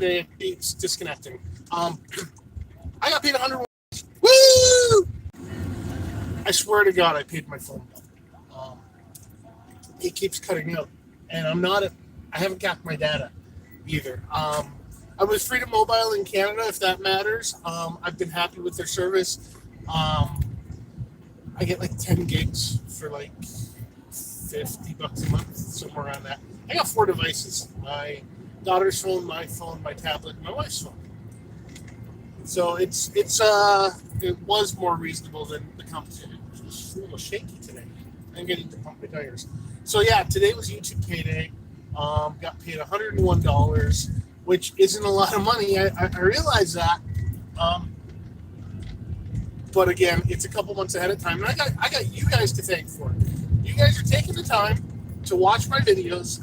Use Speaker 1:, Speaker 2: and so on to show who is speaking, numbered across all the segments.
Speaker 1: It's disconnecting. I got paid $100. Woo! I swear to God, I paid my phone bill. It keeps cutting out, and I haven't got my data either. I was Freedom Mobile in Canada, if that matters. I've been happy with their service. I get like 10 gigs for like $50 a month, somewhere around that. I got 4 devices: my daughter's phone, my tablet, and my wife's phone. So it was more reasonable than the competition. It was a little shaky today. I'm getting to pump my tires. So yeah, today was YouTube Payday. Got paid $101, which isn't a lot of money. I realize that. But again, it's a couple months ahead of time, and I got you guys to thank for it. You guys are taking the time to watch my videos,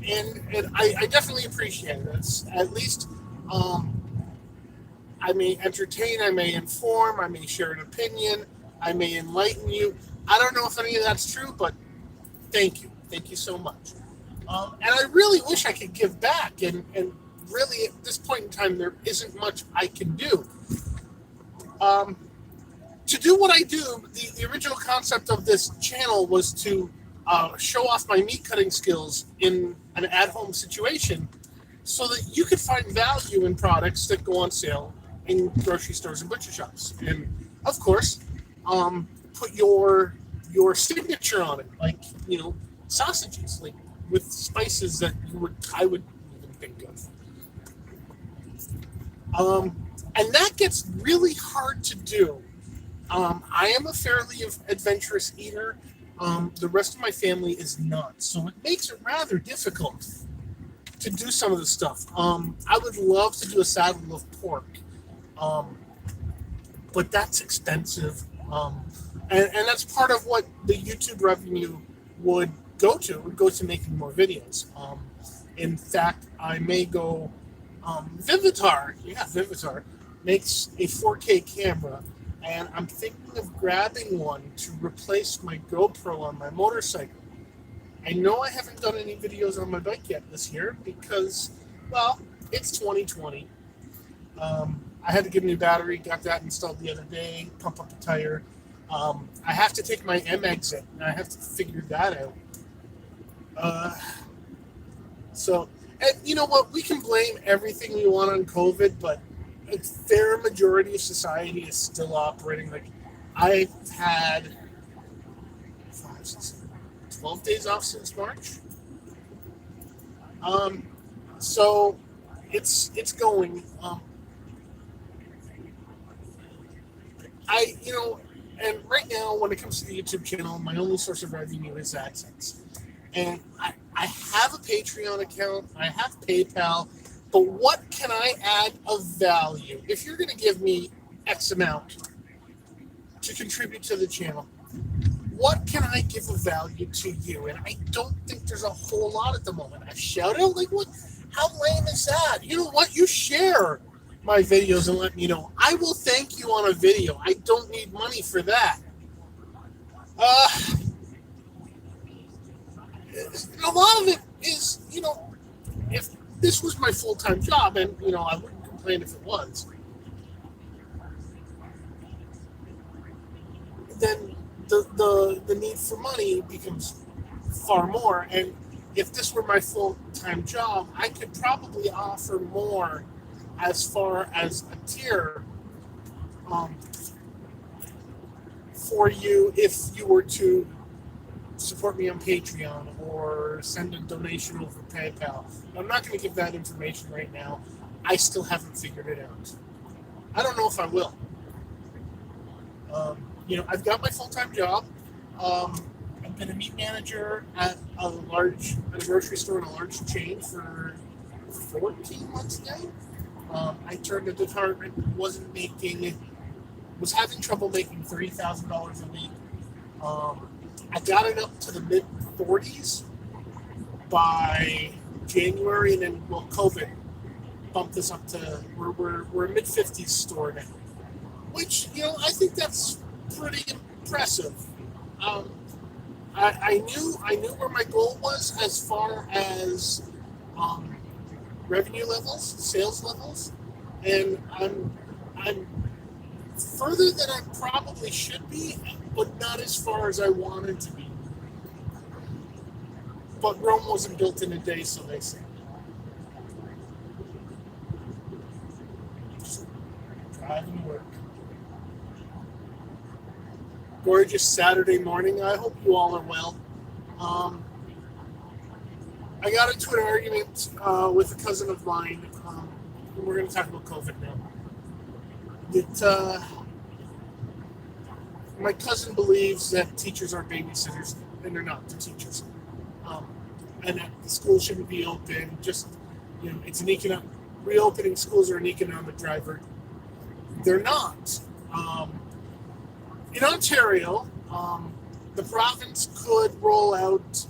Speaker 1: and I definitely appreciate it. It's, at least I may entertain, I may inform, I may share an opinion, I may enlighten you. I don't know if any of that's true, but thank you so much. And I really wish I could give back, and really at this point in time there isn't much I can do. To do what I do, the original concept of this channel was to show off my meat cutting skills in an at-home situation so that you could find value in products that go on sale in grocery stores and butcher shops. And of course, put your signature on it, like, sausages, like with spices that I would even think of. And that gets really hard to do. I am a fairly adventurous eater. The rest of my family is not, so it makes it rather difficult to do some of the stuff. I would love to do a saddle of pork, but that's expensive. And that's part of what the YouTube revenue would go to making more videos. In fact, I may go, Vivitar makes a 4K camera, and I'm thinking of grabbing one to replace my GoPro on my motorcycle. I know I haven't done any videos on my bike yet this year because, well, it's 2020. I had to get a new battery, got that installed the other day, pump up the tire. I have to take my M exit, and I have to figure that out. And you know what? We can blame everything we want on COVID, but a fair majority of society is still operating. Like, I've had 12 days off since March. So it's going. And right now, when it comes to the YouTube channel, my only source of revenue is AdSense. And I have a Patreon account, I have PayPal, but what can I add of value? If you're going to give me X amount to contribute to the channel, what can I give of value to you? And I don't think there's a whole lot at the moment. I shout out, like, what? How lame is that? You know what? You share my videos and let me know. I will thank you on a video. I don't need money for that. A lot of it is, if this was my full-time job, and, I wouldn't complain if it was, then the need for money becomes far more. And if this were my full-time job, I could probably offer more as far as a tier for you if you were to support me on Patreon or send a donation over PayPal. I'm not going to give that information right now. I still haven't figured it out. I don't know if I will. I've got my full-time job. I've been a meat manager at a grocery store in a large chain for 14 months now. I turned a department, was having trouble making $30,000 a week. I got it up to the mid-40s by January, and then, COVID bumped us up to, we're a mid-50s store now, which, I think that's pretty impressive. I knew where my goal was as far as revenue levels, sales levels, and I'm further than I probably should be, but not as far as I wanted to be. But Rome wasn't built in a day, so they say. Just driving to work. Gorgeous Saturday morning. I hope you all are well. I got into an argument with a cousin of mine. We're going to talk about COVID now. My cousin believes that teachers are babysitters, and they're not. They're teachers. And that the school shouldn't be open. Just, it's an economic, reopening schools are an economic driver. They're not. In Ontario, the province could roll out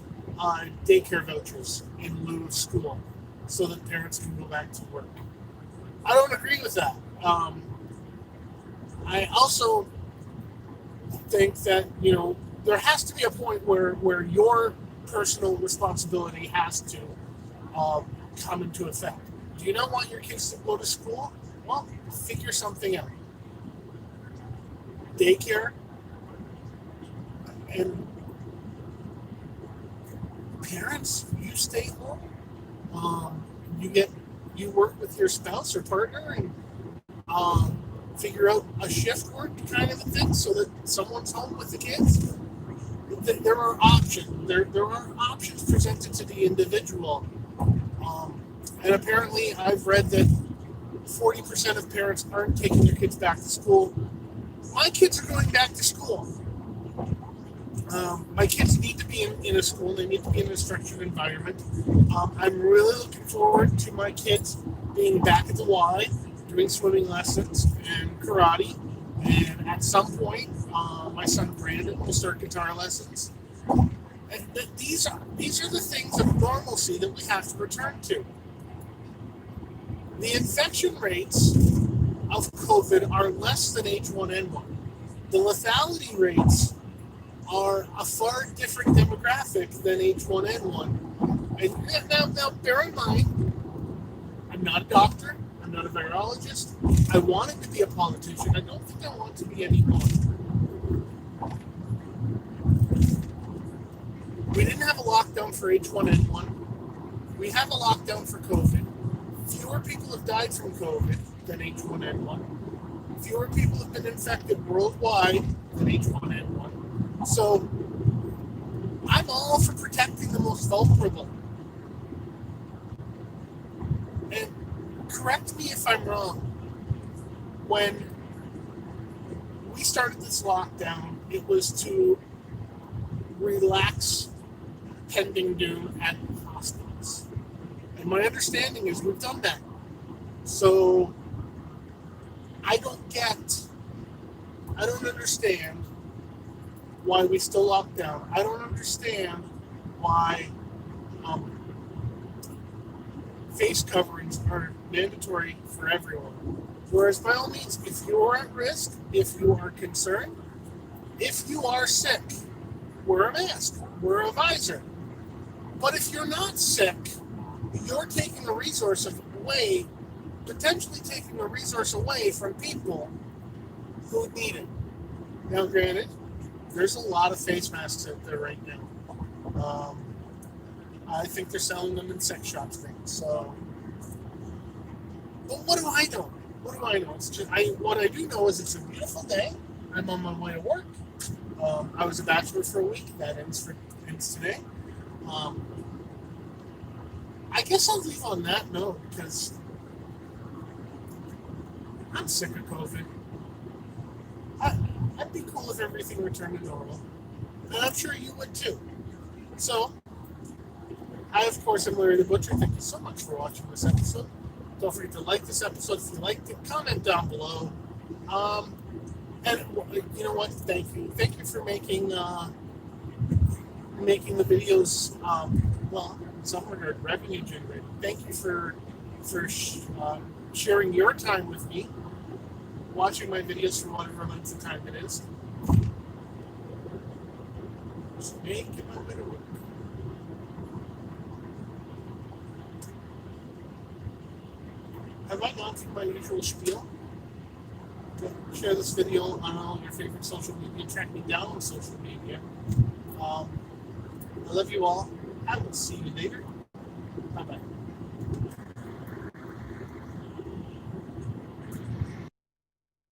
Speaker 1: daycare vouchers in lieu of school so that parents can go back to work. I don't agree with that. I also think that, there has to be a point where your personal responsibility has to come into effect. Do you not want your kids to go to school? Well, figure something out. Daycare and parents, you stay home. You work with your spouse or partner and figure out a shift work kind of a thing so that someone's home with the kids. There are options. There are options presented to the individual. And apparently I've read that 40% of parents aren't taking their kids back to school. My kids are going back to school. My kids need to be in a school. They need to be in a structured environment. I'm really looking forward to my kids being back at the Y, doing swimming lessons and karate. And at some point, my son Brandon will start guitar lessons. And these are the things of normalcy that we have to return to. The infection rates of COVID are less than H1N1. The lethality rates are a far different demographic than H1N1. And now bear in mind, I'm not a doctor, I'm not a virologist. I wanted to be a politician. I don't think I want to be anymore. We didn't have a lockdown for H1N1. We have a lockdown for COVID. Fewer people have died from COVID than H1N1. Fewer people have been infected worldwide than H1N1. So I'm all for protecting the most vulnerable. And correct me if I'm wrong. When we started this lockdown, it was to relax pending doom at hospitals. And my understanding is we've done that. So I don't understand why we still lock down. I don't understand why face coverings are mandatory for everyone. Whereas by all means, if you're at risk, if you are concerned, if you are sick, wear a mask, wear a visor. But if you're not sick, you're taking a resource away, potentially taking a resource away from people who need it. Now, granted, there's a lot of face masks out there right now. I think they're selling them in sex shops things. So, but what do I know? What do I know? It's just what I do know is it's a beautiful day. I'm on my way to work. I was a bachelor for a week. That ends today. I guess I'll leave on that note because I'm sick of COVID. I'd be cool if everything returned to normal. And I'm sure you would too. So, I, of course, am Larry the Butcher. Thank you so much for watching this episode. Don't forget to like this episode if you liked it. Comment down below. And you know what? Thank you. Thank you for making the videos, in some regard, revenue generating. Thank you for sharing your time with me, watching my videos for whatever length of time it is. Just making my way to work. have I gone through my usual spiel? Share this video on all your favorite social media. Track me down on social media. I love you all. I will see you later.